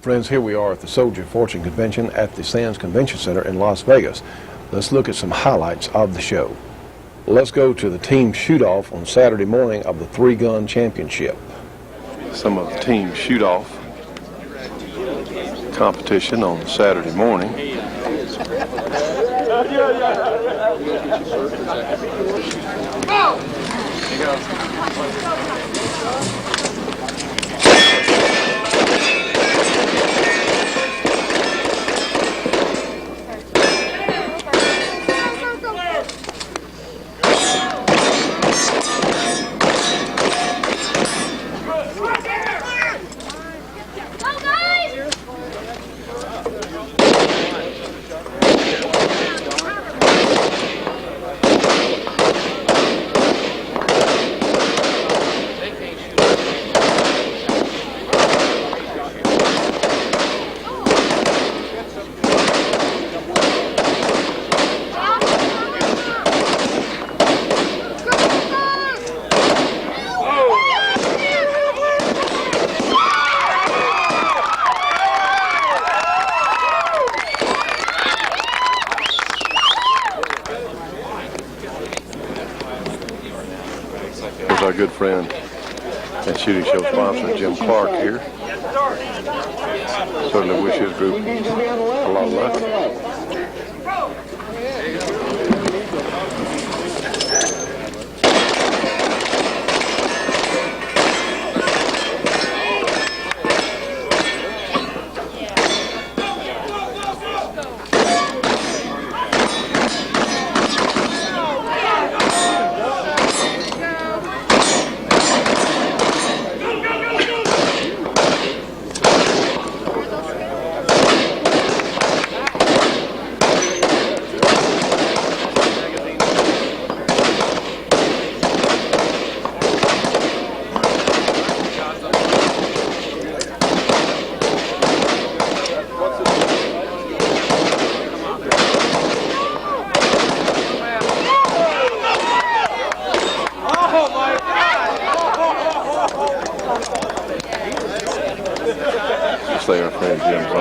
Friends, here we are at the Soldier Fortune Convention at the Sands Convention Center in Las Vegas. Let's look at some highlights of the show. Let's go to the team shoot-off on Saturday morning of the three-gun championship. Some of the team shoot-off competition on Saturday morning. Our good friend and shooting show sponsor Jim Clark here. Certainly wish his group a lot of luck. Our friend Jim's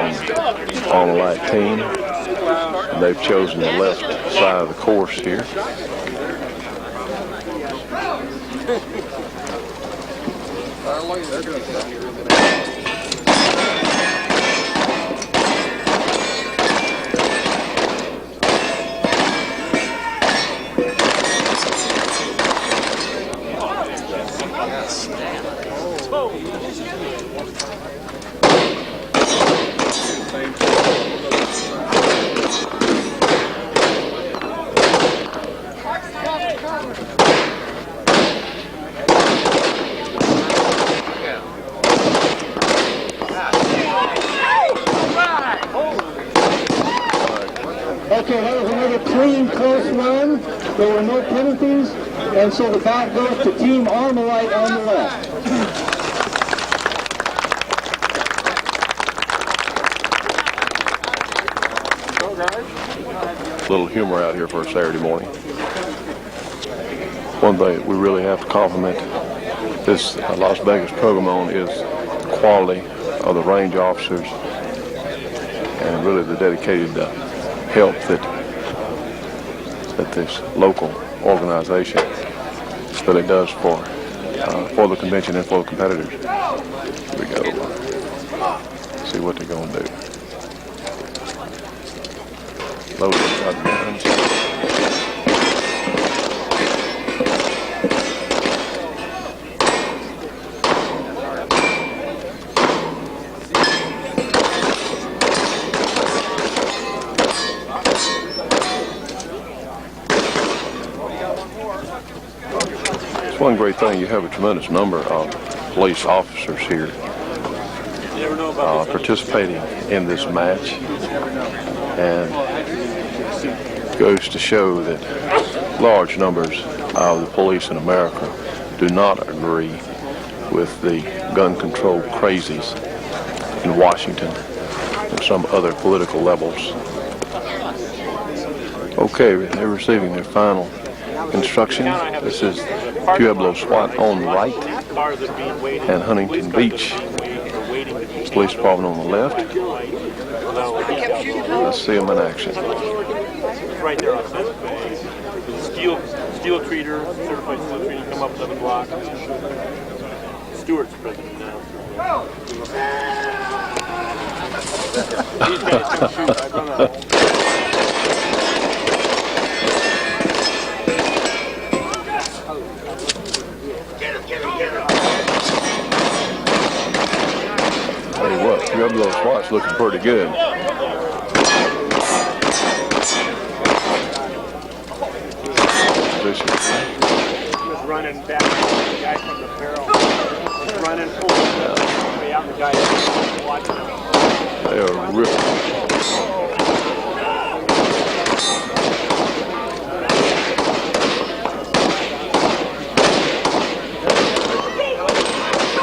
on the light team. And they've chosen the left side of the course here. Okay, that was another clean, close run. There were no penalties, and so the back goes to Team Armalite on the left. Little humor out here for a Saturday morning. One thing we really have to compliment this Las Vegas program on is the quality of the range officers and really the dedicated help that this local organization really does for the convention and for the competitors. Here we go. See what they're going to do. Loaded shotguns. One great thing, you have a tremendous number of police officers here participating in this match, and it goes to show that large numbers of the police in America do not agree with the gun control crazies in Washington and some other political levels. Okay, they're receiving their final instruction. This is Pueblo SWAT on the right and Huntington Beach Police department on the left. Let's see them in action. Right there on steel treater, certified steel treater, come up 7 blocks. Stewart's president now. These guys can shoot, I don't know. Tell you what, Pueblo SWAT's looking pretty good. Position. He was running back the guy from the barrel. He was running full way out the guy was watching him. They are really...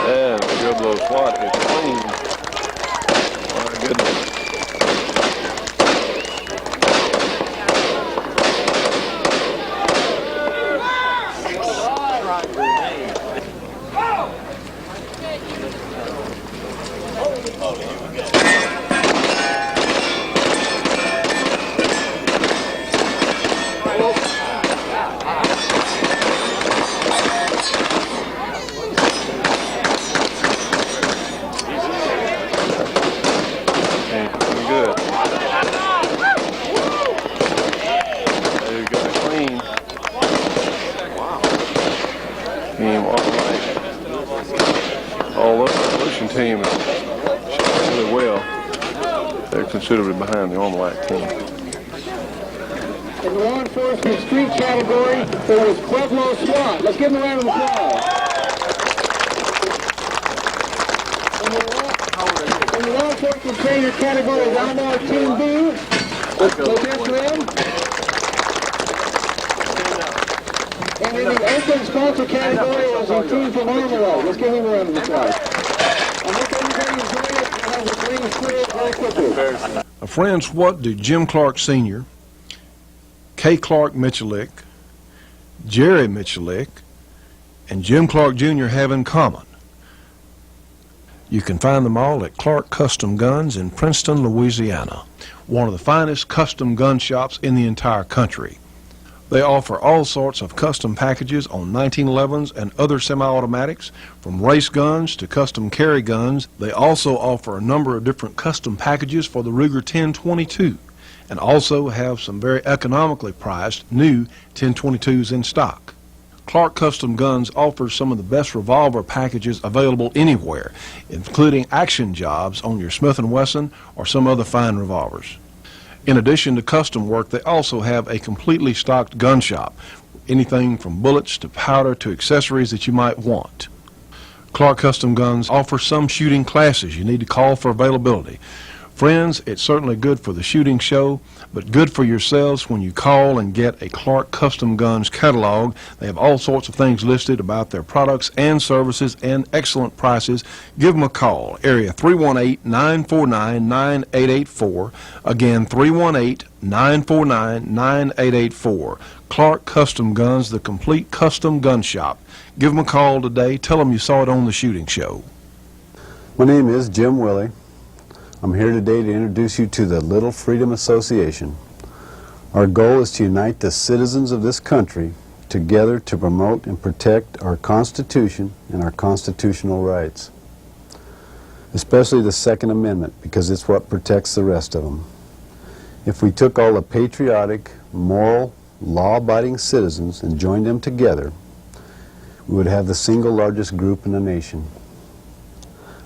And Pueblo SWAT is clean. My goodness. Team is really well. They're considerably behind the Armalite team. In the law enforcement street category, there was Pueblo SWAT. Let's give them a round of applause. In the law enforcement trainer category is Almar Team B. Let's hear for them. And in the open sponsor category is a team from Armalite. Let's give them a round of applause. Friends, what do Jim Clark Sr., K. Clark Michalik, Jerry Michalik, and Jim Clark Jr. have in common? You can find them all at Clark Custom Guns in Princeton, Louisiana, one of the finest custom gun shops in the entire country. They offer all sorts of custom packages on 1911s and other semi-automatics, from race guns to custom carry guns. They also offer a number of different custom packages for the Ruger 1022, and also have some very economically priced new 1022s in stock. Clark Custom Guns offers some of the best revolver packages available anywhere, including action jobs on your Smith & Wesson or some other fine revolvers. In addition to custom work, they also have a completely stocked gun shop, anything from bullets to powder to accessories that you might want. Clark Custom Guns offers some shooting classes. You need to call for availability. Friends, it's certainly good for the shooting show, but good for yourselves when you call and get a Clark Custom Guns catalog. They have all sorts of things listed about their products and services and excellent prices. Give them a call. Area 318-949-9884. Again, 318-949-9884. Clark Custom Guns, the complete custom gun shop. Give them a call today. Tell them you saw it on the shooting show. My name is Jim Willey. I'm here today to introduce you to the Little Freedom Association. Our goal is to unite the citizens of this country together to promote and protect our Constitution and our constitutional rights, especially the Second Amendment, because it's what protects the rest of them. If we took all the patriotic, moral, law-abiding citizens and joined them together, we would have the single largest group in the nation.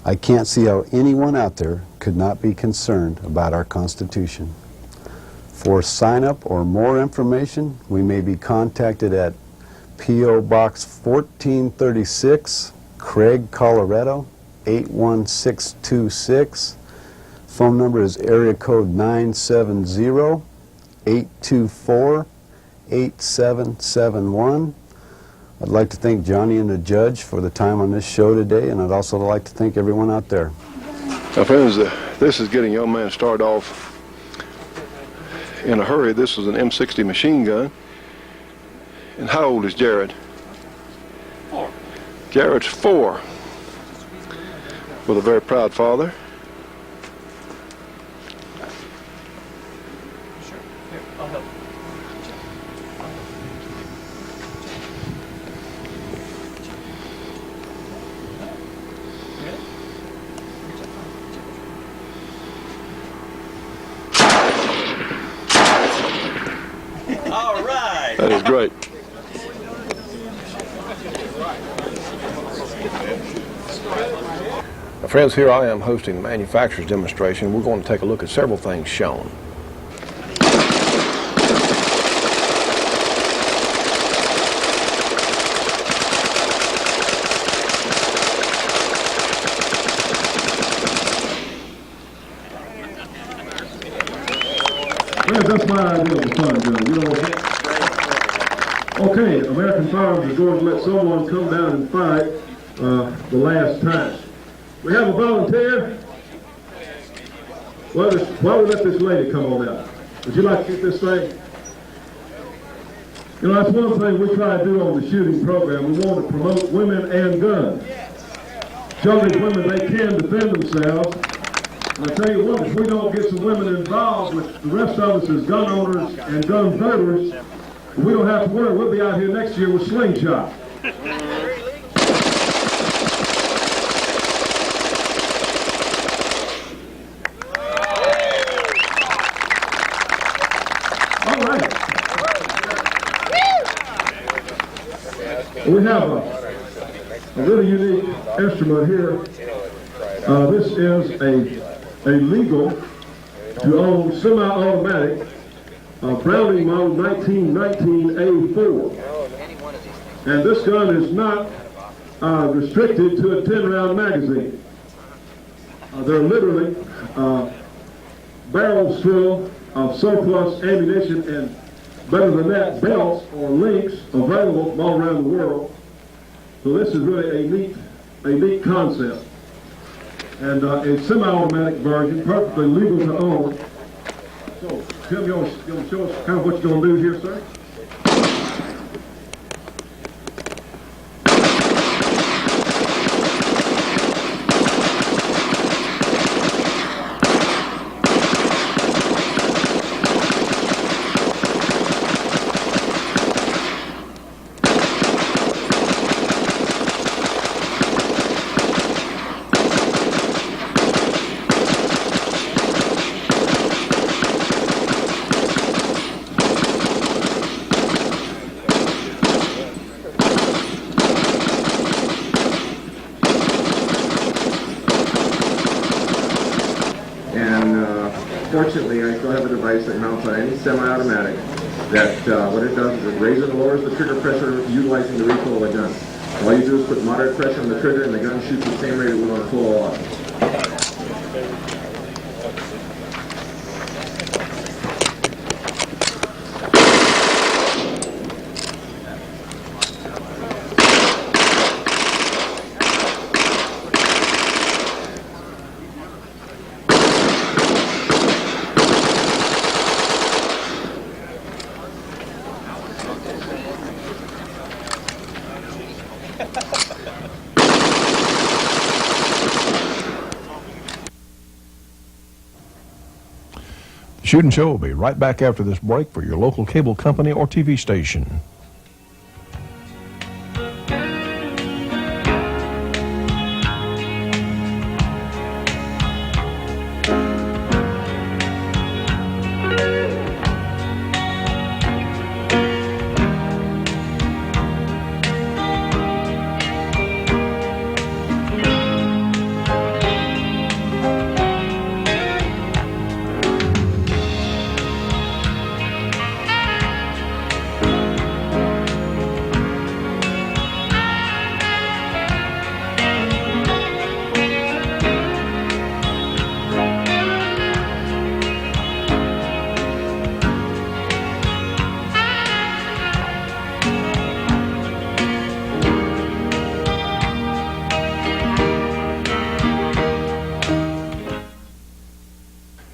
I can't see how anyone out there could not be concerned about our Constitution. For sign-up or more information, we may be contacted at P.O. Box 1436, Craig, Colorado, 81626. Phone number is area code 970-824-8771. I'd like to thank Johnny and the judge for the time on this show today, and I'd also like to thank everyone out there. Now, friends, this is getting young man started off in a hurry. This is an M60 machine gun. And how old is Jared? 4. Jared's 4. with a very proud father. All right. That is great. Friends, here I am hosting the manufacturer's demonstration. We're going to take a look at several things shown. Friends, that's my idea of a fun gun, you know. Okay, American Firearms is going to let someone come down and fight the last time. We have a volunteer. Why don't we let this lady come on out? Would you like to get this thing? You know, that's one thing we try to do on the shooting program. We want to promote women and guns. Show these women they can defend themselves. And I tell you what, if we don't get some women involved with the rest of us as gun owners and gun voters, we don't have to worry. We'll be out here next year with slingshots. All right. We have a really unique instrument here. This is a legal to own semi-automatic Browning model 1919 A4. And this gun is not restricted to a 10-round magazine. They're literally barrels full of surplus ammunition, and better than that, belts or links available from all around the world. So this is really a neat concept. And a semi-automatic version, perfectly legal to own. So, Tim, you want to show us kind of what you're going to do here, sir? Fortunately, I still have a device that mounts on any semi-automatic that what it does is it raises and lowers the trigger pressure utilizing the recoil of the gun. All you do is put moderate pressure on the trigger and the gun shoots the same rate it would on a full auto. Shootin' Show will be right back after this break for your local cable company or TV station.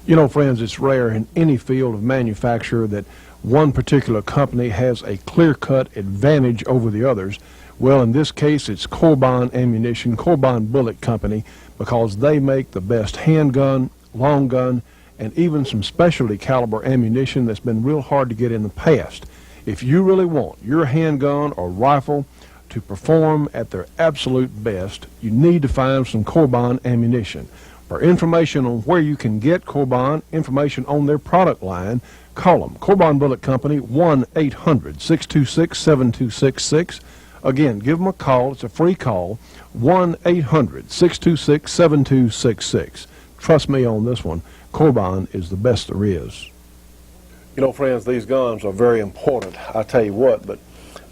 You know, friends, it's rare in any field of manufacture that one particular company has a clear-cut advantage over the others. Well, in this case, it's Corbin Ammunition, Corbin Bullet Company, because they make the best handgun, long gun, and even some specialty caliber ammunition that's been real hard to get in the past. If you really want your handgun or rifle to perform at their absolute best, you need to find some Corbin ammunition. For information on where you can get Corbin, information on their product line, call them. Corbin Bullet Company, 1-800-626-7266. Again, give them a call. It's a free call, 1-800-626-7266. Trust me on this one. Corbin is the best there is. You know, friends, these guns are very important. I tell you what, but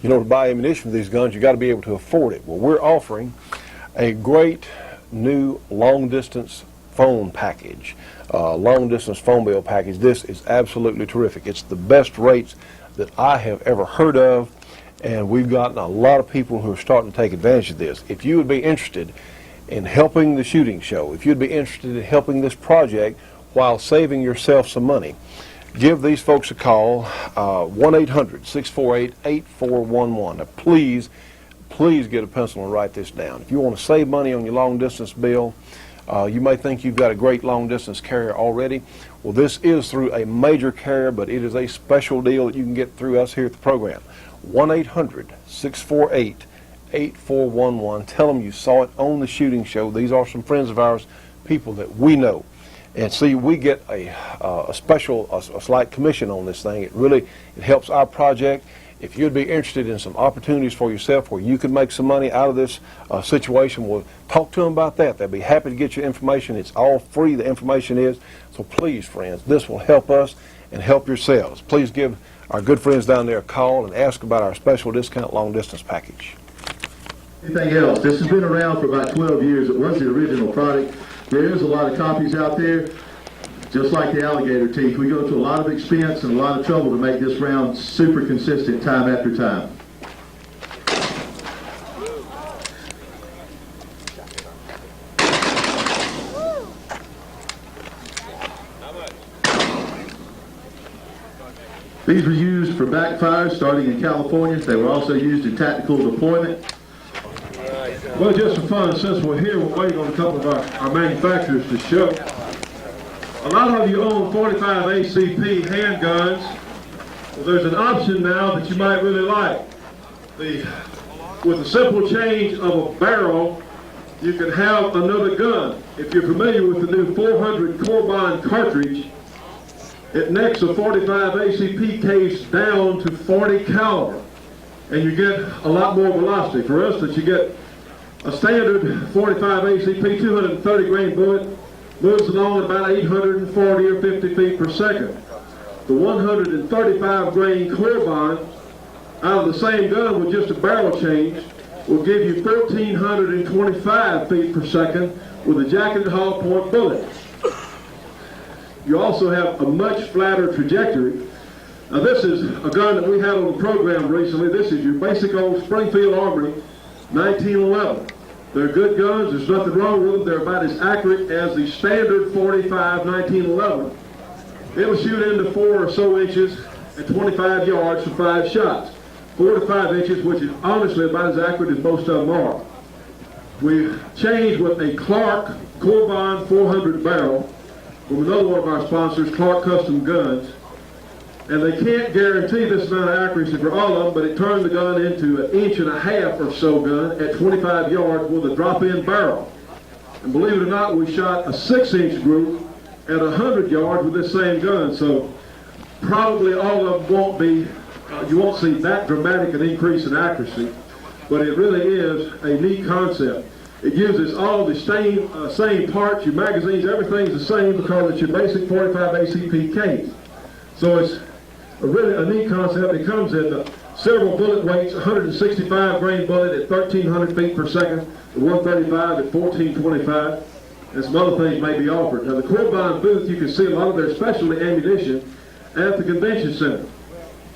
you know, to buy ammunition for these guns, you got to be able to afford it. Well, we're offering a great new long-distance phone package, long-distance phone bill package. This is absolutely terrific. It's the best rates that I have ever heard of, and we've gotten a lot of people who are starting to take advantage of this. If you would be interested in helping the shooting show, if you'd be interested in helping this project while saving yourself some money, give these folks a call, 1-800-648-8411. Now, please get a pencil and write this down. If you want to save money on your long-distance bill, you may think you've got a great long-distance carrier already. Well, this is through a major carrier, but it is a special deal that you can get through us here at the program. 1-800-648-8411. Tell them you saw it on the shooting show. These are some friends of ours, people that we know. And see, we get a slight commission on this thing. It helps our project. If you'd be interested in some opportunities for yourself where you could make some money out of this situation, well, talk to them about that. They'll be happy to get you information. It's all free, the information is. So please, friends, this will help us and help yourselves. Please give our good friends down there a call and ask about our special discount long-distance package. Anything else? This has been around for about 12 years. It was the original product. There is a lot of copies out there, just like the alligator teeth. We go to a lot of expense and a lot of trouble to make this round super consistent time after time. These were used for backfires starting in California. They were also used in tactical deployment. Well, just for fun, since we're here, we're waiting on a couple of our manufacturers to show. A lot of you own 45 ACP handguns. Well, there's an option now that you might really like. With a simple change of a barrel, you can have another gun. If you're familiar with the new 400 Corbin cartridge, it necks a 45 ACP case down to 40 caliber, and you get a lot more velocity. For instance, you get a standard 45 ACP 230 grain bullet moves along at about 840 or 50 feet per second. The 135 grain Corbin out of the same gun with just a barrel change will give you 1,325 feet per second with a jacketed hollow point bullet. You also have a much flatter trajectory. Now, this is a gun that we had on the program recently. This is your basic old Springfield Armory 1911. They're good guns. There's nothing wrong with them. They're about as accurate as the standard 45 1911. It'll shoot into 4 or so inches at 25 yards for 5 shots. 4 to 5 inches, which is honestly about as accurate as most of them are. We changed with a Clark Corbin 400 barrel from another one of our sponsors, Clark Custom Guns. And they can't guarantee this amount of accuracy for all of them, but it turned the gun into an 1.5 inch or so gun at 25 yards with a drop-in barrel. And believe it or not, we shot a 6-inch group at 100 yards with this same gun. So probably all of them won't be, you won't see that dramatic an increase in accuracy, but it really is a neat concept. It uses all the same parts, your magazines, everything's the same because it's your basic 45 ACP case. So it's really a neat concept. It comes in several bullet weights, 165 grain bullet at 1,300 feet per second, the 135 at 1,425, and some other things may be offered. Now, the Corbin booth, you can see a lot of their specialty ammunition at the convention center.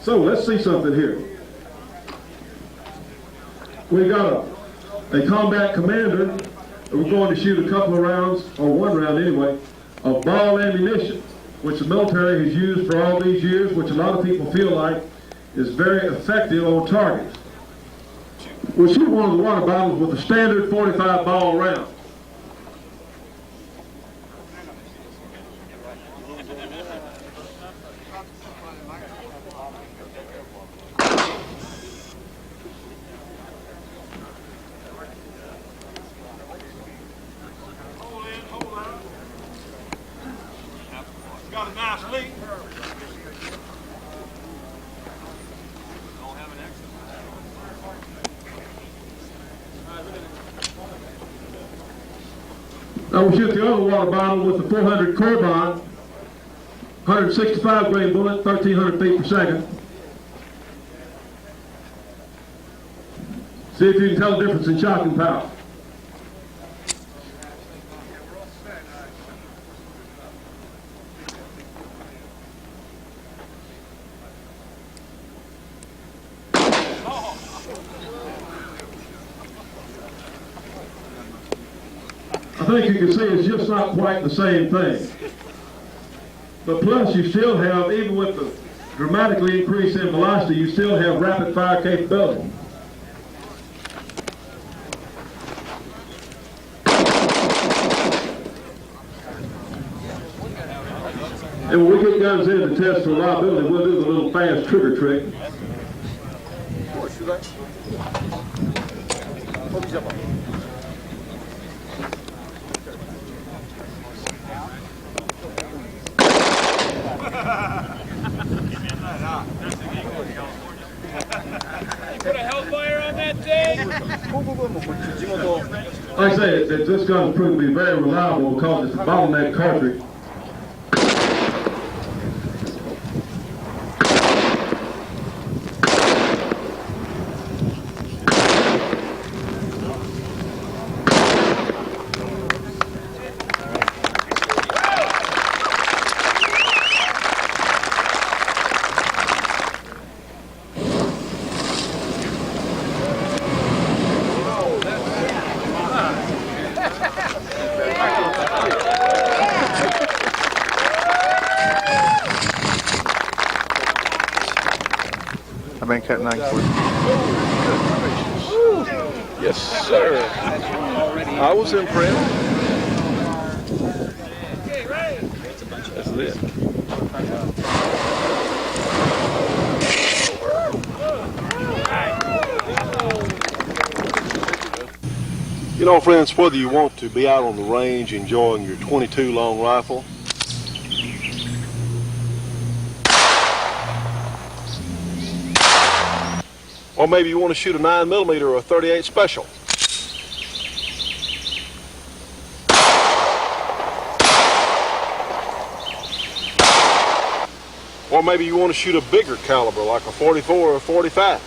So let's see something here. We got a combat commander. We're going to shoot a couple of rounds, or one round anyway, of ball ammunition, which the military has used for all these years, which a lot of people feel like is very effective on targets. We'll shoot one of the water bottles with a standard 45 ball round. got a nice leak. Now we'll shoot the other water bottle with the 400 carbine, 165 grain bullet, 1,300 feet per second. See if you can tell the difference in shock and power. I think you can see it's just not quite the same thing. But plus you still have, even with the dramatically increase in velocity, you still have rapid fire capability. And when we get guns in to test for reliability, we'll do the little fast trigger trick. Put a hellfire on that thing! Like I say, this gun proved to be very reliable because it's a bottleneck cartridge. Yes, sir. I was impressed. That's it. You know, friends, whether you want to be out on the range enjoying your .22 long rifle, or maybe you want to shoot a 9mm or a 38 special, or maybe you want to shoot a bigger caliber like a 44 or a 45.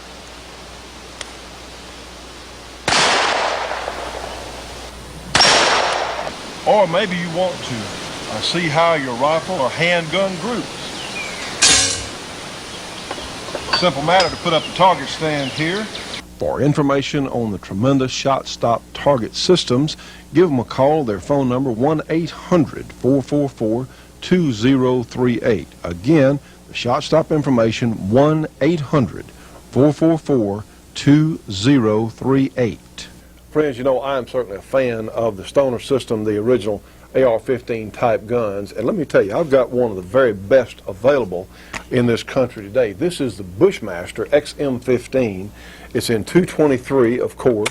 Or maybe you want to see how your rifle or handgun groups. Simple matter to put up the target stand here. For information on the tremendous shot stop target systems, give them a call. Their phone number 1-800-444-2038. Again, the shot stop information 1-800-444-2038. Friends, you know, I am certainly a fan of the Stoner system, the original AR-15 type guns. And let me tell you, I've got one of the very best available in this country today. This is the Bushmaster XM15. It's in 223, of course,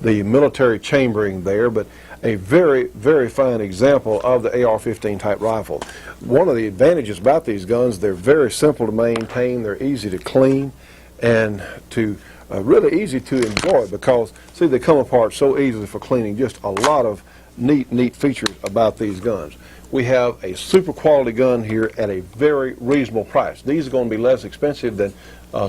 the military chambering there, but a very, very fine example of the AR-15 type rifle. One of the advantages about these guns, they're very simple to maintain, they're easy to clean, and to really easy to enjoy because, see, they come apart so easily for cleaning. Just a lot of neat features about these guns. We have a super quality gun here at a very reasonable price. These are going to be less expensive than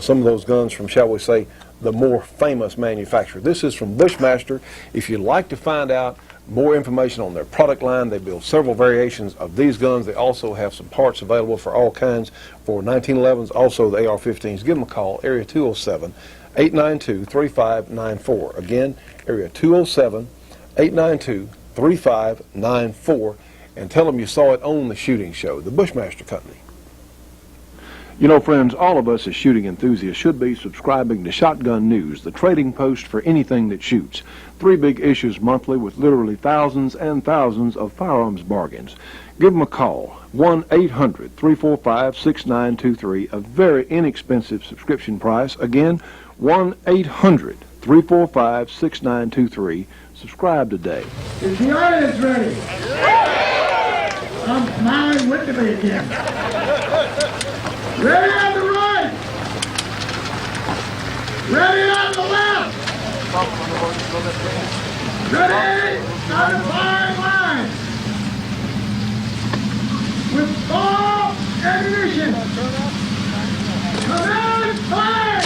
some of those guns from, shall we say, the more famous manufacturer. This is from Bushmaster. If you'd like to find out more information on their product line, they build several variations of these guns. They also have some parts available for all kinds for 1911s, also the AR-15s. Give them a call, area 207-892-3594. Again, area 207-892-3594, and tell them you saw it on the Shooting Show, the Bushmaster Company. You know, friends, all of us as shooting enthusiasts should be subscribing to Shotgun News, the trading post for anything that shoots. 3 big issues monthly with literally thousands and thousands of firearms bargains. Give them a call, 1-800-345-6923, a very inexpensive subscription price. Again, 1-800-345-6923. Subscribe today. Is the audience ready? come smiling with me again. Ready on the right. Ready on the left. Ready on the firing line. With all ammunition. Command fire!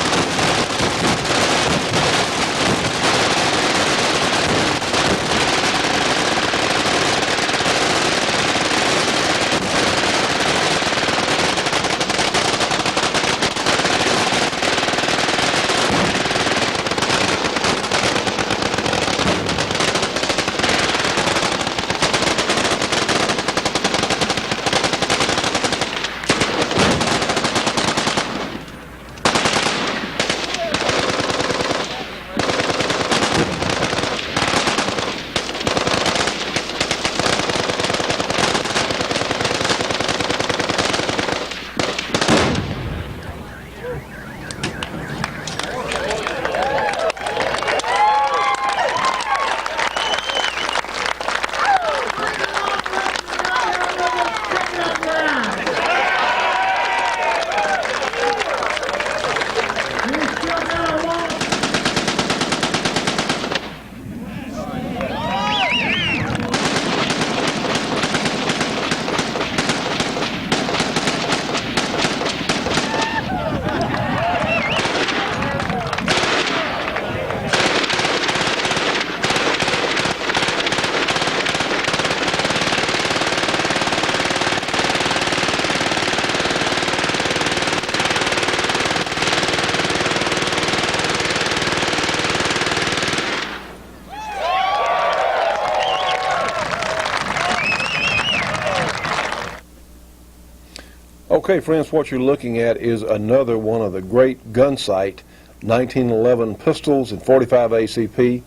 Okay, friends, what you're looking at is another one of the great Gunsight 1911 pistols in 45 ACP.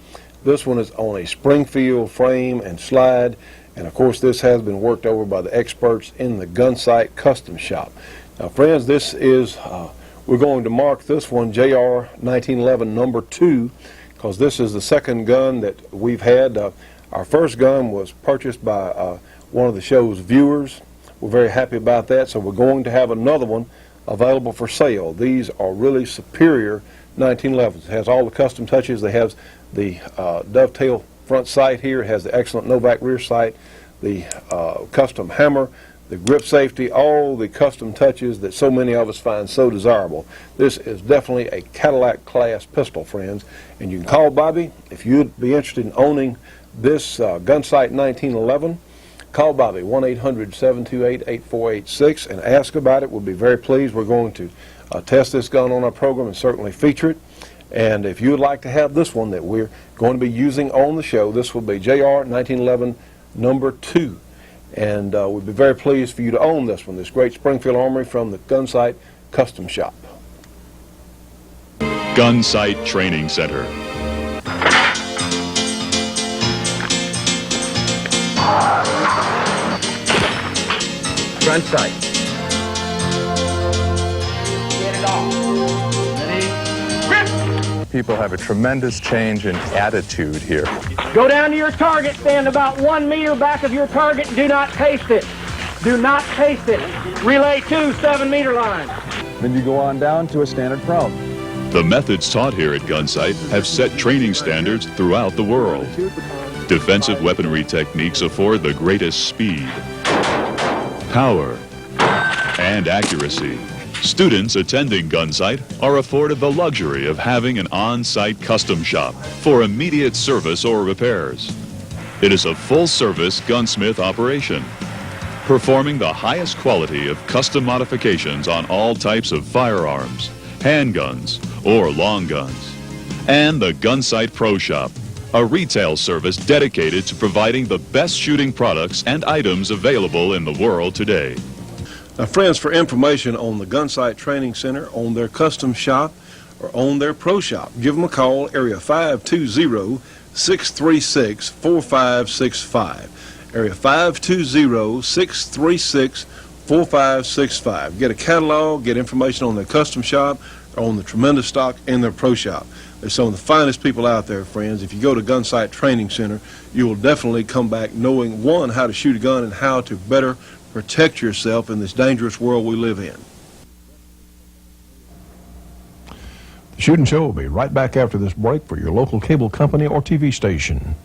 This one is on a Springfield frame and slide, and of course this has been worked over by the experts in the Gunsight Custom Shop. Now, friends, this is, we're going to mark this one JR 1911 number 2, because this is the second gun that we've had. Our first gun was purchased by one of the show's viewers. We're very happy about that, so we're going to have another one available for sale. These are really superior 1911s. It has all the custom touches. They have the dovetail front sight here. It has the excellent Novak rear sight, the custom hammer, the grip safety, all the custom touches that so many of us find so desirable. This is definitely a Cadillac class pistol, friends, and you can call Bobby if you'd be interested in owning this Gunsight 1911. Call Bobby, 1-800-728-8486, and ask about it. We'll be very pleased. We're going to test this gun on our program and certainly feature it. And if you would like to have this one that we're going to be using on the show, this will be JR 1911 number 2. And we'd be very pleased for you to own this one, this great Springfield Armory from the Gunsight Custom Shop. Gunsight Training Center. Front sight. Get it off. Ready? Grip! People have a tremendous change in attitude here. Go down to your target, stand about 1 meter back of your target, and do not taste it. Do not taste it. Relay 2, 7-meter line. Then you go on down to a standard prone. The methods taught here at Gunsight have set training standards throughout the world. Defensive weaponry techniques afford the greatest speed, power, and accuracy. Students attending Gunsight are afforded the luxury of having an on-site custom shop for immediate service or repairs. It is a full-service gunsmith operation, performing the highest quality of custom modifications on all types of firearms, handguns, or long guns. And the Gunsight Pro Shop, a retail service dedicated to providing the best shooting products and items available in the world today. Now, friends, for information on the Gunsight Training Center, on their custom shop, or on their pro shop, give them a call, area 520-636-4565. Area 520-636-4565. Get a catalog, get information on their custom shop, or on the tremendous stock in their pro shop. They're some of the finest people out there, friends. If you go to Gunsight Training Center, you will definitely come back knowing, one, how to shoot a gun and how to better protect yourself in this dangerous world we live in. The Shootin' Show will be right back after this break for your local cable company or TV station.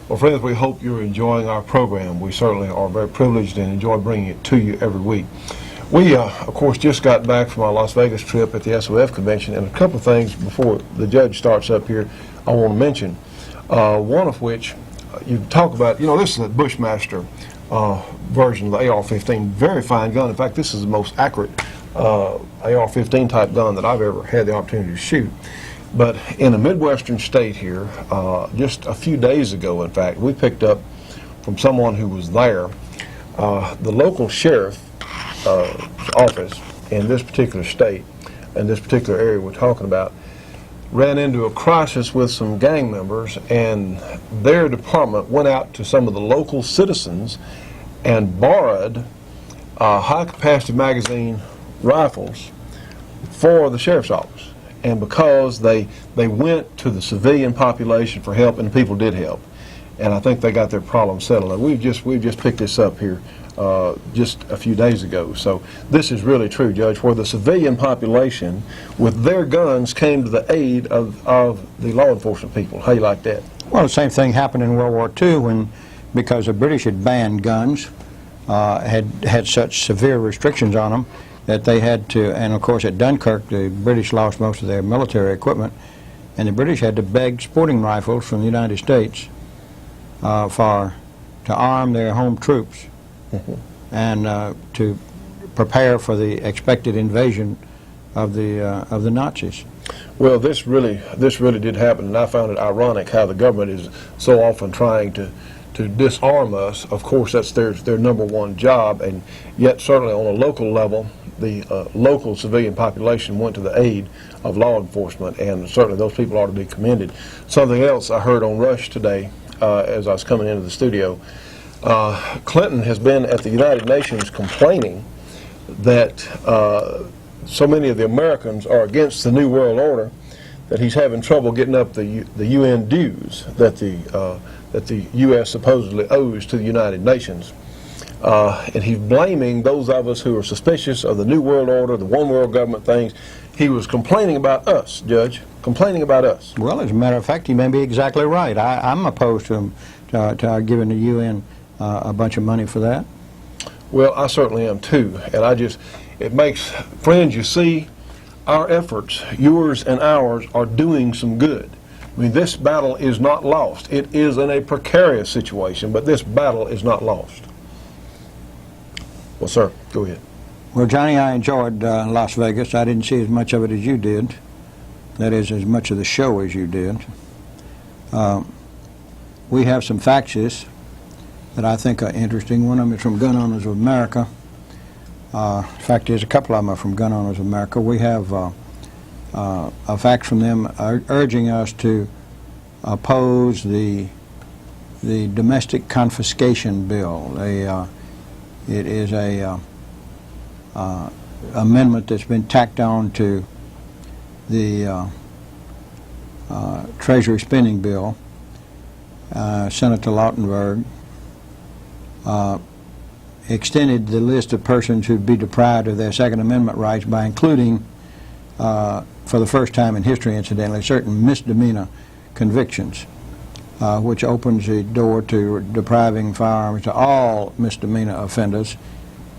Well, friends, we hope you're enjoying our program. We certainly are very privileged and enjoy bringing it to you every week. We, of course, just got back from our Las Vegas trip at the SOF convention, and a couple of things before the judge starts up here I want to mention. One of which, you talk about, this is a Bushmaster version of the AR-15, very fine gun. In fact, this is the most accurate AR-15 type gun that I've ever had the opportunity to shoot. But in a Midwestern state here, just a few days ago, in fact, we picked up from someone who was there, the local sheriff's office in this particular state, in this particular area we're talking about, ran into a crisis with some gang members, and their department went out to some of the local citizens and borrowed high-capacity magazine rifles for the sheriff's office. And because they went to the civilian population for help, and the people did help, and I think they got their problem settled. And we've just picked this up here just a few days ago. So this is really true, Judge, where the civilian population with their guns came to the aid of the law enforcement people. How you like that? Well, the same thing happened in World War II when, because the British had banned guns, had such severe restrictions on them, that they had to, and of course at Dunkirk the British lost most of their military equipment, and the British had to beg sporting rifles from the United States to arm their home troops and to prepare for the expected invasion of the Nazis. Well, this really did happen, and I found it ironic how the government is so often trying to disarm us. Of course, that's their number one job, and yet certainly on a local level, the local civilian population went to the aid of law enforcement, and certainly those people ought to be commended. Something else I heard on Rush today as I was coming into the studio, Clinton has been at the United Nations complaining that so many of the Americans are against the New World Order that he's having trouble getting up the UN dues that the U.S. supposedly owes to the United Nations. And he's blaming those of us who are suspicious of the New World Order, the one world government things. He was complaining about us, Judge, complaining about us. Well, as a matter of fact, he may be exactly right. I'm opposed to him to giving the UN a bunch of money for that. Well, I certainly am too, and it makes, friends, you see, our efforts, yours and ours, are doing some good. I mean, this battle is not lost. It is in a precarious situation, but this battle is not lost. Well, sir, go ahead. Well, Johnny, I enjoyed Las Vegas. I didn't see as much of it as you did. That is, as much of the show as you did. We have some faxes that I think are interesting. One of them is from Gun Owners of America. In fact, there's a couple of them are from Gun Owners of America. We have a fax from them urging us to oppose the domestic confiscation bill. It is a amendment that's been tacked on to the Treasury spending bill. Senator Lautenberg extended the list of persons who'd be deprived of their Second Amendment rights by including, for the first time in history incidentally, certain misdemeanor convictions. which opens the door to depriving firearms to all misdemeanor offenders,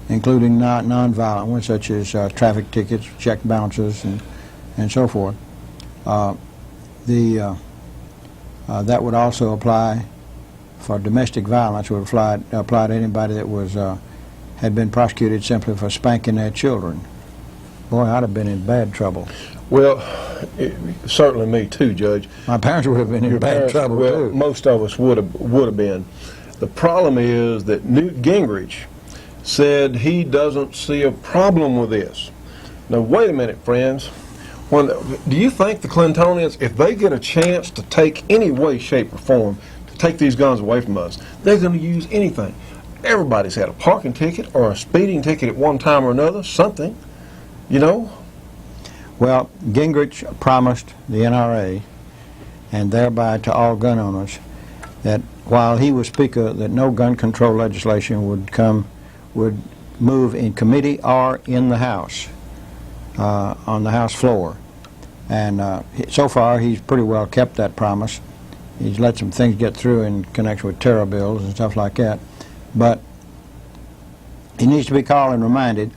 including non-violent ones such as traffic tickets, check bounces, and so forth. That would also apply for domestic violence. Would apply to anybody that was had been prosecuted simply for spanking their children. Boy, I'd have been in bad trouble. Well, certainly me too, Judge. My parents would have been in bad trouble too. Most of us would have been. The problem is that Newt Gingrich said he doesn't see a problem with this. Now, wait a minute, friends. Do you think the Clintonians, if they get a chance to take any way, shape, or form to take these guns away from us, they're going to use anything? Everybody's had a parking ticket or a speeding ticket at one time or another, something, you know? Well, Gingrich promised the NRA, and thereby to all gun owners, that while he was Speaker, that no gun control legislation would move in committee or in the House, on the House floor. And so far, he's pretty well kept that promise. He's let some things get through in connection with terror bills and stuff like that. But he needs to be called and reminded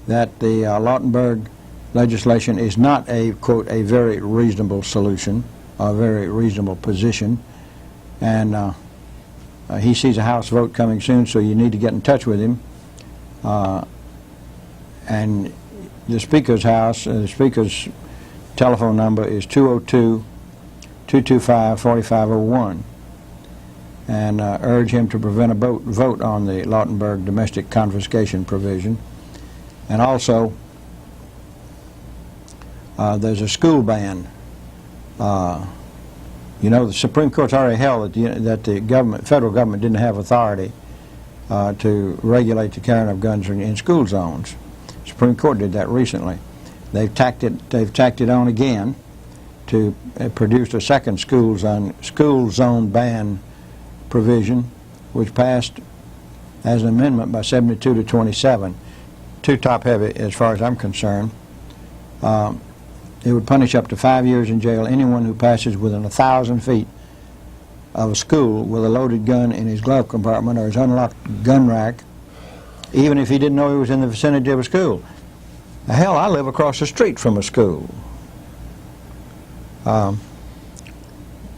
that the Lautenberg legislation is not a, quote, a very reasonable solution, a very reasonable position. And he sees a House vote coming soon, so you need to get in touch with him. And the Speaker's house, the Speaker's telephone number is 202-225-4501. And urge him to prevent a vote on the Lautenberg domestic confiscation provision. And also, there's a school ban. You know, the Supreme Court's already held that the federal government didn't have authority to regulate the carrying of guns in school zones. The Supreme Court did that recently. They've tacked it on again to produce a second school zone ban provision, which passed as an amendment by 72 to 27. Too top-heavy as far as I'm concerned. It would punish up to 5 years in jail anyone who passes within 1,000 feet of a school with a loaded gun in his glove compartment or his unlocked gun rack, even if he didn't know he was in the vicinity of a school. Hell, I live across the street from a school. Well,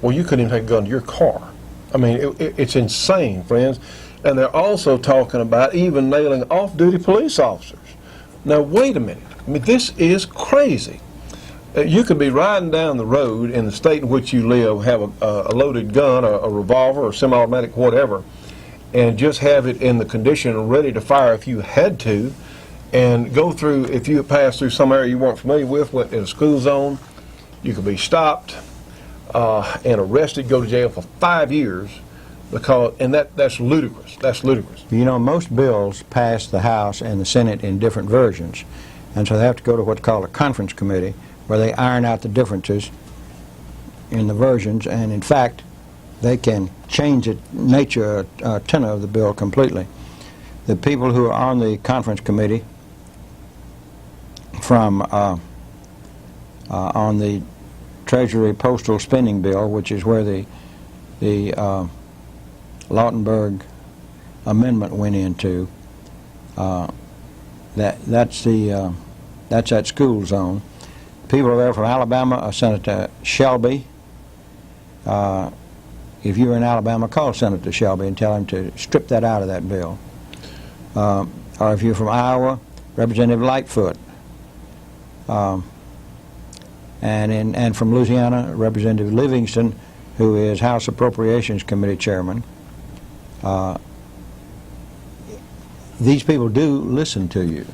you couldn't even take a gun to your car. I mean, it's insane, friends. And they're also talking about even nailing off-duty police officers. Now, wait a minute. I mean, this is crazy. You could be riding down the road in the state in which you live, have a loaded gun, a revolver, or semi-automatic, whatever, and just have it in the condition ready to fire if you had to, and go through, if you pass through some area you weren't familiar with, went in a school zone, you could be stopped and arrested, go to jail for 5 years, and that's ludicrous. That's ludicrous. You know, most bills pass the House and the Senate in different versions, and so they have to go to what's called a conference committee, where they iron out the differences in the versions, and in fact, they can change the nature, tenor of the bill completely. The people who are on the conference committee from on the Treasury Postal Spending Bill, which is where the Lautenberg amendment went into, that's that school zone. People there from Alabama, Senator Shelby. If you're in Alabama, call Senator Shelby and tell him to strip that out of that bill. Or if you're from Iowa, Representative Lightfoot. And from Louisiana, Representative Livingston, who is House Appropriations Committee Chairman. These people do listen to you.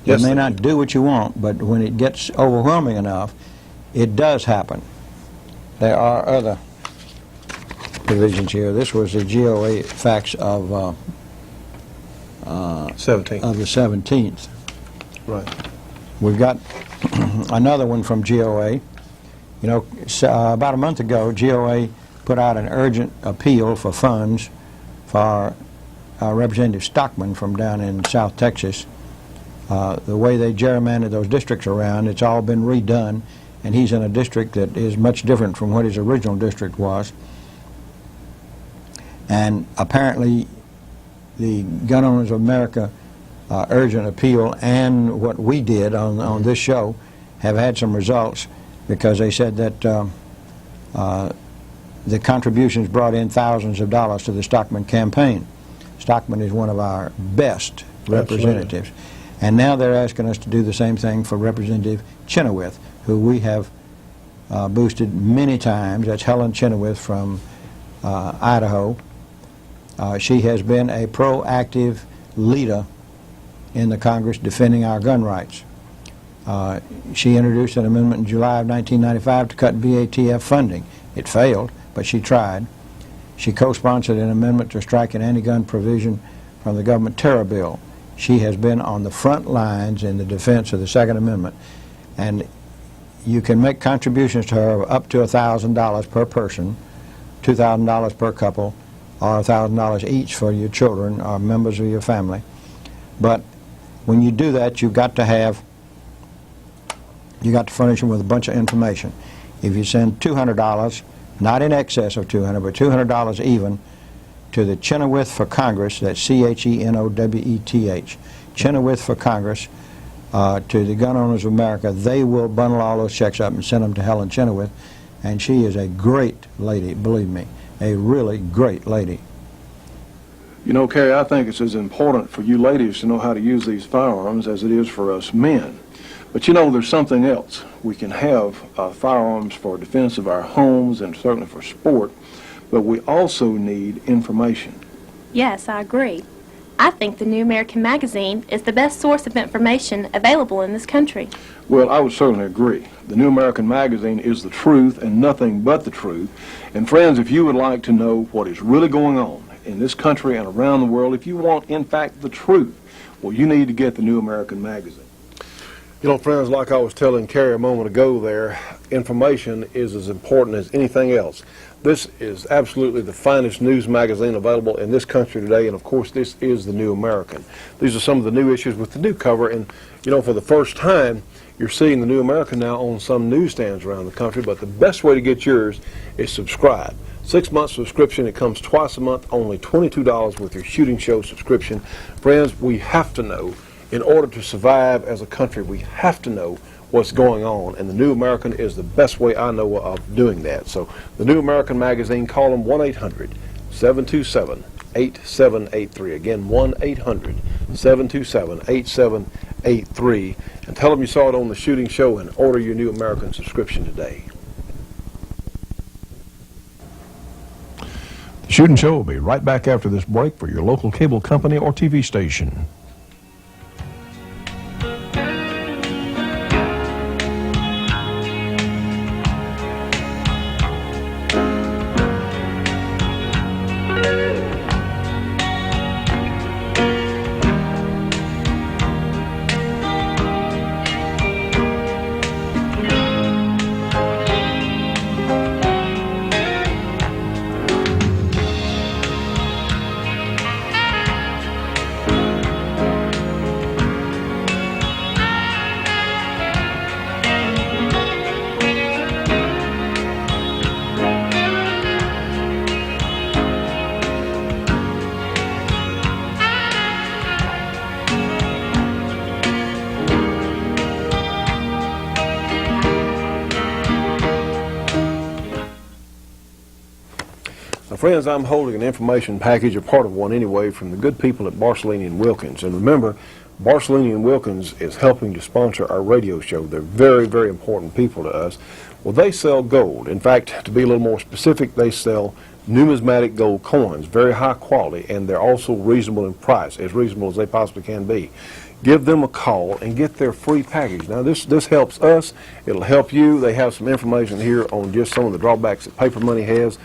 Yes, they may not do what you want, but when it gets overwhelming enough, it does happen. There are other provisions here. This was the GOA fax of the 17th. Right. We've got another one from GOA. You know, about a month ago, GOA put out an urgent appeal for funds for Representative Stockman from down in South Texas. The way they gerrymandered those districts around, it's all been redone, and he's in a district that is much different from what his original district was. And apparently the Gun Owners of America urgent appeal and what we did on this show have had some results, because they said that the contributions brought in thousands of dollars to the Stockman campaign. Stockman is one of our best representatives. Absolutely. And now they're asking us to do the same thing for Representative Chenoweth, who we have boosted many times. That's Helen Chenoweth from Idaho. She has been a proactive leader in the Congress defending our gun rights. She introduced an amendment in July of 1995 to cut VATF funding. It failed, but she tried. She co-sponsored an amendment to strike an anti-gun provision from the government terror bill. She has been on the front lines in the defense of the Second Amendment, and you can make contributions to her of up to $1,000 per person, $2,000 per couple, or $1,000 each for your children or members of your family. But when you do that, you've got to furnish them with a bunch of information. If you send $200, not in excess of $200, but $200 even, to the Chenoweth for Congress, that's C-H-E-N-O-W-E-T-H, Chenoweth for Congress, to the Gun Owners of America, they will bundle all those checks up and send them to Helen Chenoweth, and she is a great lady, believe me, a really great lady. You know, Carrie, I think it's as important for you ladies to know how to use these firearms as it is for us men. But you know, there's something else. We can have firearms for defense of our homes and certainly for sport, but we also need information. Yes, I agree. I think the New American Magazine is the best source of information available in this country. Well, I would certainly agree. The New American Magazine is the truth and nothing but the truth. And friends, if you would like to know what is really going on in this country and around the world, if you want, in fact, the truth, well, you need to get the New American Magazine. You know, friends, like I was telling Carrie a moment ago there, information is as important as anything else. This is absolutely the finest news magazine available in this country today, and of course this is the New American. These are some of the new issues with the new cover, and you know, for the first time you're seeing the New American now on some newsstands around the country, but the best way to get yours is subscribe. 6-month subscription, it comes twice a month, only $22 with your shooting show subscription. Friends, we have to know, in order to survive as a country, we have to know what's going on, and the New American is the best way I know of doing that. So the New American Magazine, call them 1-800-727-8783. Again, 1-800-727-8783, and tell them you saw it on the shooting show and order your New American subscription today. The Shootin' Show will be right back after this break for your local cable company or TV station. Friends, I'm holding an information package, a part of one anyway, from the good people at Barcelini & Wilkins. And remember, Barcelini & Wilkins is helping to sponsor our radio show. They're very, very important people to us. Well, they sell gold. In fact, to be a little more specific, they sell numismatic gold coins, very high quality, and they're also reasonable in price, as reasonable as they possibly can be. Give them a call and get their free package. Now, this helps us. It'll help you. They have some information here on just some of the drawbacks that paper money has.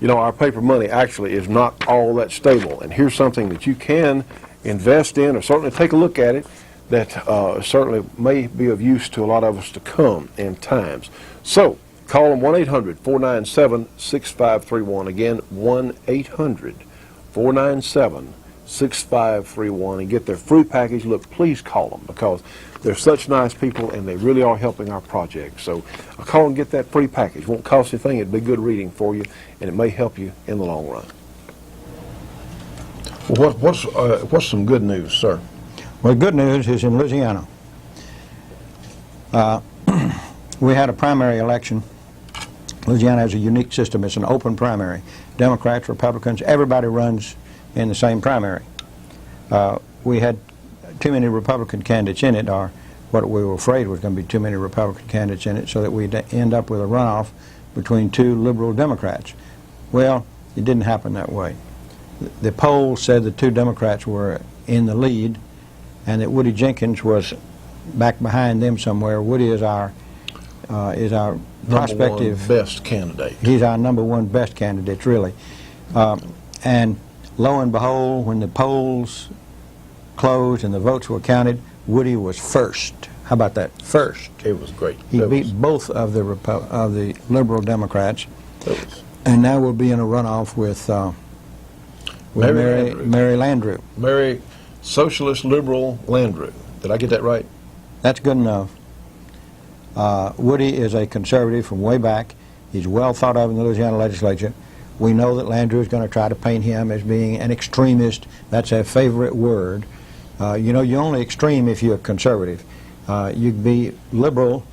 You know, our paper money actually is not all that stable, and here's something that you can invest in or certainly take a look at it that certainly may be of use to a lot of us to come in times. So call them 1-800-497-6531. Again, 1-800-497-6531, and get their free package. Look, please call them, because they're such nice people and they really are helping our project. So I'll call and get that free package. Won't cost anything. It'll be good reading for you, and it may help you in the long run. Well, what's some good news, sir? Well, good news is in Louisiana. We had a primary election. Louisiana has a unique system. It's an open primary. Democrats, Republicans, everybody runs in the same primary. We had too many Republican candidates in it, or what we were afraid was going to be too many Republican candidates in it, so that we'd end up with a runoff between two liberal Democrats. Well, it didn't happen that way. The polls said the two Democrats were in the lead, and that Woody Jenkins was back behind them somewhere. Woody is our prospective #1 best candidate. He's our #1 best candidate, really. And lo and behold, when the polls closed and the votes were counted, Woody was first. How about that? First. It was great. He beat both of the liberal Democrats, and now we'll be in a runoff with Mary Landrieu. Mary Socialist Liberal Landrieu. Did I get that right? That's good enough. Woody is a conservative from way back. He's well thought of in the Louisiana legislature. We know that Landrieu is going to try to paint him as being an extremist. That's a favorite word. You know, you're only extreme if you're conservative. You'd be liberal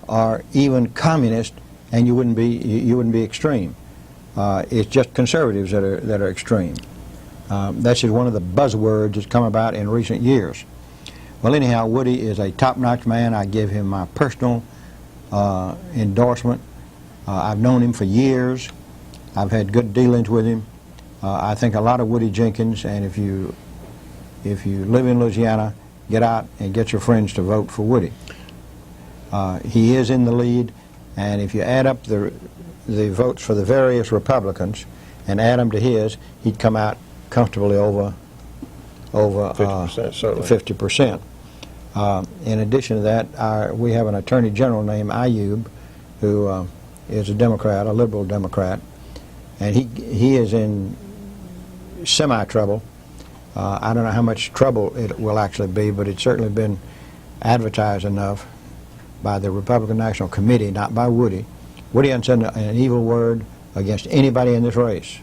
or even communist, and you wouldn't be extreme. It's just conservatives that are extreme. That's just one of the buzzwords that's come about in recent years. Well, anyhow, Woody is a top-notch man. I give him my personal endorsement. I've known him for years. I've had good dealings with him. I think a lot of Woody Jenkins, and if you live in Louisiana, get out and get your friends to vote for Woody. He is in the lead, and if you add up the votes for the various Republicans and add them to his, he'd come out comfortably over 50%, certainly. 50%. In addition to that, we have an attorney general named Ayub, who is a Democrat, a liberal Democrat, and he is in semi-trouble. I don't know how much trouble it will actually be, but it's certainly been advertised enough by the Republican National Committee, not by Woody. Woody hasn't said an evil word against anybody in this race.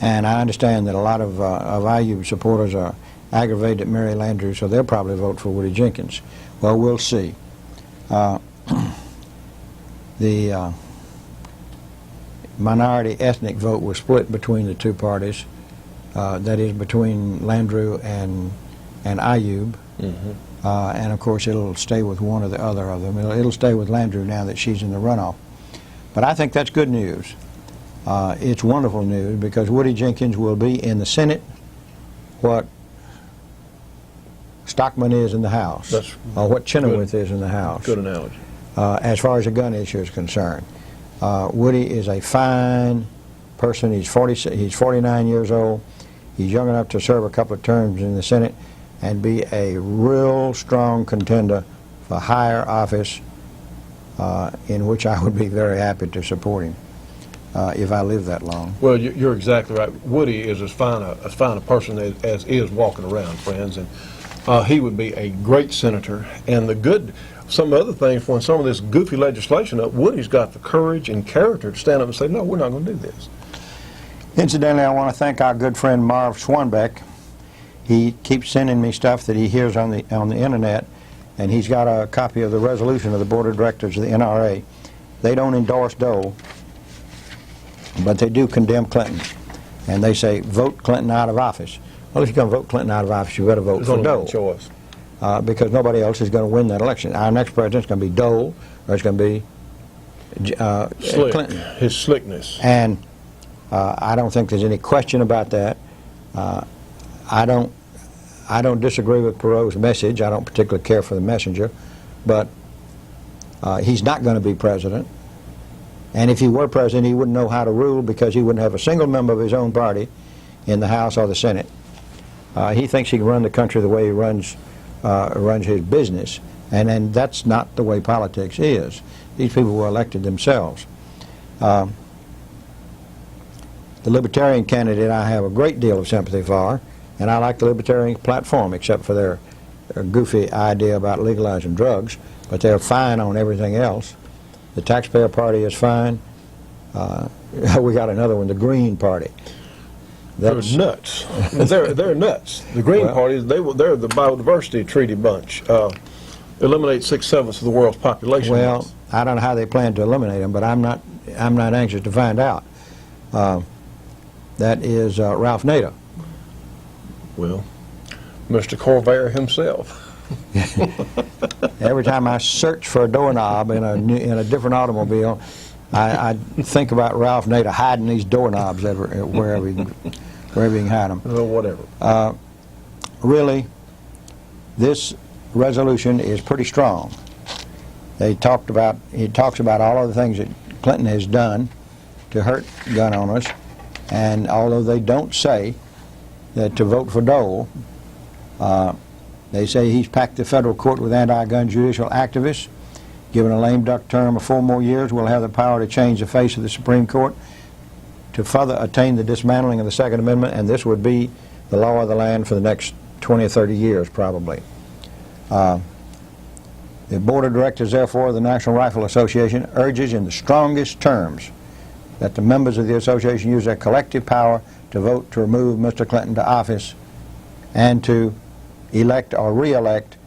And I understand that a lot of IU supporters are aggravated at Mary Landrieu, so they'll probably vote for Woody Jenkins. Well, we'll see. The minority ethnic vote was split between the two parties. That is between Landrieu and Ayub. Mm-hmm. And of course it'll stay with one or the other of them. It'll stay with Landrieu now that she's in the runoff. But I think that's good news. It's wonderful news because Woody Jenkins will be in the Senate what Stockman is in the House, or what Chenoweth is in the House. Good analogy. As far as the gun issue is concerned. Woody is a fine person. He's 49 years old. He's young enough to serve a couple of terms in the Senate and be a real strong contender for higher office, in which I would be very happy to support him if I live that long. Well, you're exactly right. Woody is as fine a person as is walking around, friends, and he would be a great senator. And some other things, when some of this goofy legislation up, Woody's got the courage and character to stand up and say, no, we're not going to do this. Incidentally, I want to thank our good friend Marv Swanbeck. He keeps sending me stuff that he hears on the internet, and he's got a copy of the resolution of the Board of Directors of the NRA. They don't endorse Dole, but they do condemn Clinton. And they say, vote Clinton out of office. Well, if you're going to vote Clinton out of office, you better vote for Dole. There's only one choice. Because nobody else is going to win that election. Our next president's going to be Dole, or it's going to be Clinton. His slickness. And I don't think there's any question about that. I don't disagree with Perot's message. I don't particularly care for the messenger, but he's not going to be president. And if he were president, he wouldn't know how to rule because he wouldn't have a single member of his own party in the House or the Senate. He thinks he can run the country the way he runs his business, and that's not the way politics is. These people were elected themselves. The Libertarian candidate I have a great deal of sympathy for, and I like the Libertarian platform, except for their goofy idea about legalizing drugs, but they're fine on everything else. The Taxpayer Party is fine. we got another one, the Green Party. They're nuts. they're nuts. The Green Party, they're the biodiversity treaty bunch. Eliminate 6/7 of the world's population. Well, I don't know how they plan to eliminate them, but I'm not anxious to find out. That is Ralph Nader. Well, Mr. Corvair himself. Every time I search for a doorknob in a different automobile, I think about Ralph Nader hiding these doorknobs wherever he can hide them. Well, whatever. Really, this resolution is pretty strong. He talks about all of the things that Clinton has done to hurt gun owners, and although they don't say that to vote for Dole, they say he's packed the federal court with anti-gun judicial activists. Given a lame duck term of 4 more years, we'll have the power to change the face of the Supreme Court to further attain the dismantling of the Second Amendment, and this would be the law of the land for the next 20 or 30 years, probably. The Board of Directors, therefore, of the National Rifle Association urges in the strongest terms that the members of the association use their collective power to vote to remove Mr. Clinton to office and to elect or re-elect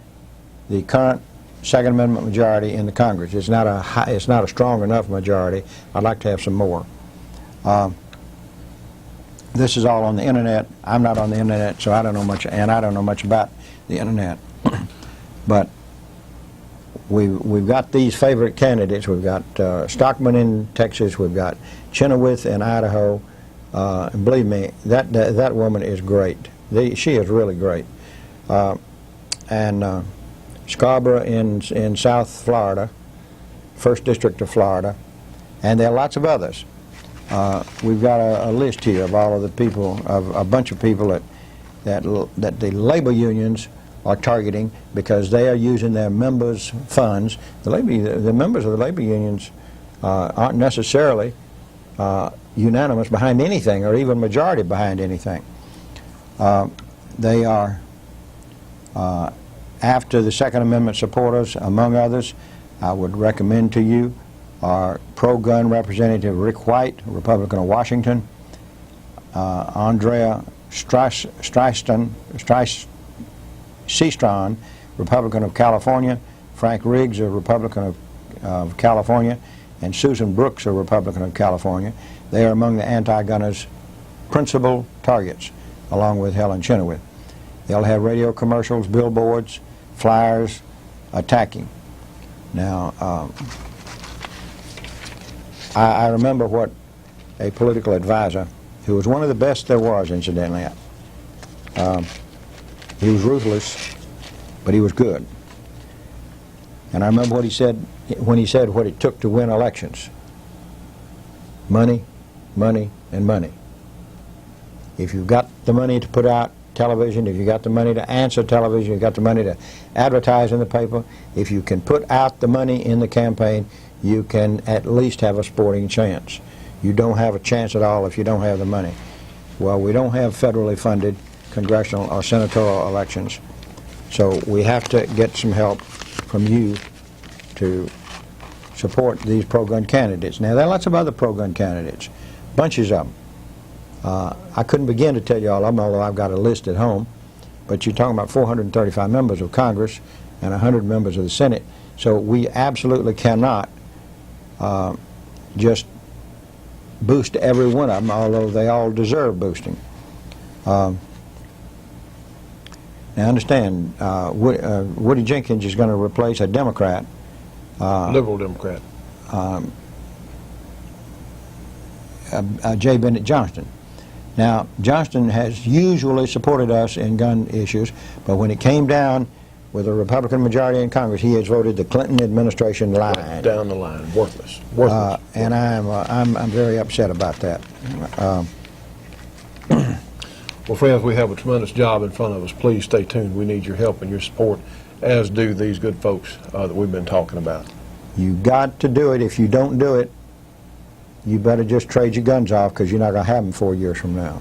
the current Second Amendment majority in the Congress. It's not a strong enough majority. I'd like to have some more. This is all on the internet. I'm not on the internet, so I don't know much, and I don't know much about the internet. But we've got these favorite candidates. We've got Stockman in Texas. We've got Chenoweth in Idaho. And believe me, that woman is great. She is really great. And Scarborough in South Florida, 1st District of Florida, and there are lots of others. We've got a list here of all of the people, of a bunch of people that the labor unions are targeting because they are using their members' funds. The members of the labor unions aren't necessarily unanimous behind anything or even majority behind anything. They are after the Second Amendment supporters, among others. I would recommend to you are pro-gun Representative Rick White, Republican of Washington, Andrea Seastron, Republican of California, Frank Riggs, a Republican of California, and Susan Brooks, a Republican of California. They are among the anti-gunners' principal targets, along with Helen Chenoweth. They'll have radio commercials, billboards, flyers attacking. Now, I remember what a political advisor, who was one of the best there was, incidentally. He was ruthless, but he was good. And I remember what he said when he said what it took to win elections. Money, money, and money. If you've got the money to put out television, if you've got the money to answer television, you've got the money to advertise in the paper, if you can put out the money in the campaign, you can at least have a sporting chance. You don't have a chance at all if you don't have the money. Well, we don't have federally funded congressional or senatorial elections, so we have to get some help from you to support these pro-gun candidates. Now, there are lots of other pro-gun candidates, bunches of them. I couldn't begin to tell you all of them, although I've got a list at home, but you're talking about 435 members of Congress and 100 members of the Senate, so we absolutely cannot just boost every one of them, although they all deserve boosting. Now understand, Woody Jenkins is going to replace a Democrat. Liberal Democrat. J. Bennett Johnston. Now, Johnston has usually supported us in gun issues, but when it came down with a Republican majority in Congress, he has voted the Clinton administration line. Right down the line, worthless. And I'm very upset about that. Well, friends, we have a tremendous job in front of us. Please stay tuned. We need your help and your support, as do these good folks that we've been talking about. You got to do it. If you don't do it, you better just trade your guns off, because you're not going to have them 4 years from now.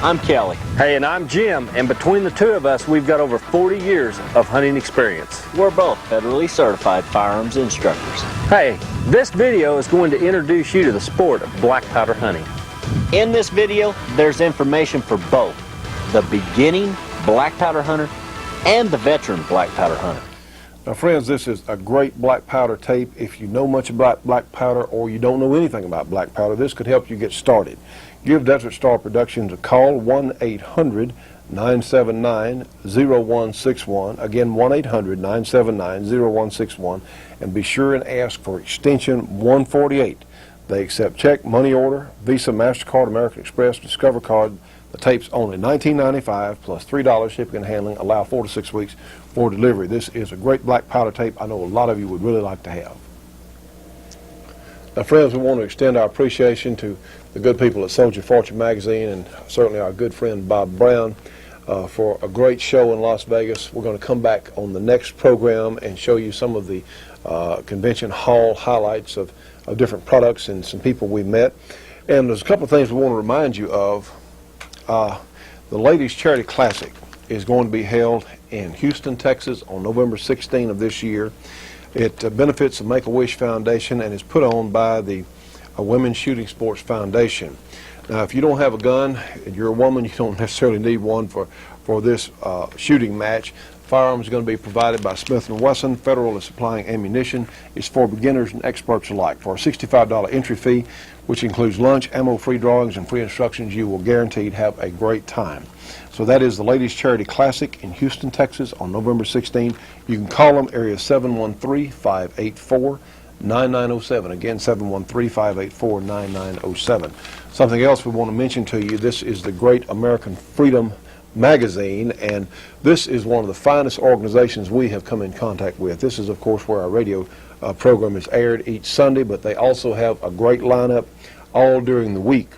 I'm Kelly. Hey, and I'm Jim, and between the two of us, we've got over 40 years of hunting experience. We're both federally certified firearms instructors. Hey, this video is going to introduce you to the sport of black powder hunting. In this video, there's information for both the beginning black powder hunter and the veteran black powder hunter. Now, friends, this is a great black powder tape. If you know much about black powder or you don't know anything about black powder, this could help you get started. Give Desert Star Productions a call, 1-800-979-0161. Again, 1-800-979-0161. And be sure and ask for extension 148. They accept check, money order, Visa, MasterCard, American Express, Discover Card. The tape's only $19.95 plus $3 shipping and handling. Allow 4 to 6 weeks for delivery. This is a great black powder tape I know a lot of you would really like to have. Now, friends, we want to extend our appreciation to the good people at Soldier Fortune magazine and certainly our good friend Bob Brown for a great show in Las Vegas. We're going to come back on the next program and show you some of the convention hall highlights of different products and some people we met. And there's a couple of things we want to remind you of. The Ladies Charity Classic is going to be held in Houston, Texas on November 16 of this year. It benefits the Make-A-Wish Foundation and is put on by the Women's Shooting Sports Foundation. Now, if you don't have a gun and you're a woman, you don't necessarily need one for this shooting match. Firearms are going to be provided by Smith & Wesson. Federal is supplying ammunition. It's for beginners and experts alike. For a $65 entry fee, which includes lunch, ammo-free drawings, and free instructions, you will guaranteed have a great time. So that is the Ladies Charity Classic in Houston, Texas on November 16. You can call them, area 713-584-9907. Again, 713-584-9907. Something else we want to mention to you, this is the Great American Freedom magazine, and this is one of the finest organizations we have come in contact with. This is, of course, where our radio program is aired each Sunday, but they also have a great lineup all during the week.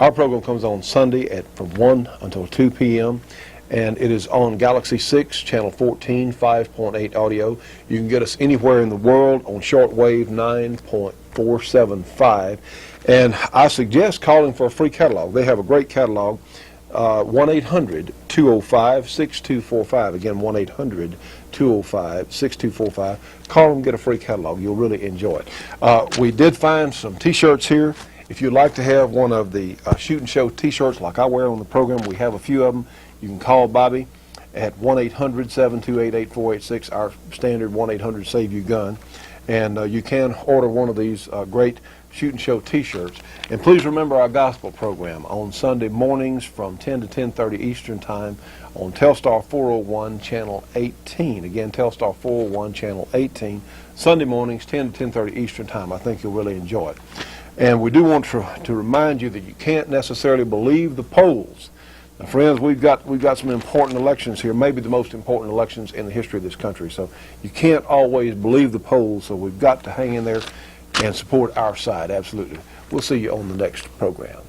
Our program comes on Sunday from 1 until 2 p.m., and it is on Galaxy 6, channel 14, 5.8 audio. You can get us anywhere in the world on shortwave 9.475, and I suggest calling for a free catalog. They have a great catalog. 1-800-205-6245. Again, 1-800-205-6245. Call them, get a free catalog. You'll really enjoy it. We did find some T-shirts here. If you'd like to have one of the Shootin' Show T-shirts like I wear on the program, we have a few of them. You can call Bobby at 1-800-728-8486, our standard 1-800-SAVE-YOU-GUN. And you can order one of these great Shootin' Show T-shirts. And please remember our gospel program on Sunday mornings from 10 to 10:30 Eastern Time on Telstar 401 Channel 18. Again, Telstar 401 Channel 18. Sunday mornings, 10 to 10:30 Eastern Time. I think you'll really enjoy it. And we do want to remind you that you can't necessarily believe the polls. Now, friends, we've got some important elections here, maybe the most important elections in the history of this country. So you can't always believe the polls, so we've got to hang in there and support our side, absolutely. We'll see you on the next program.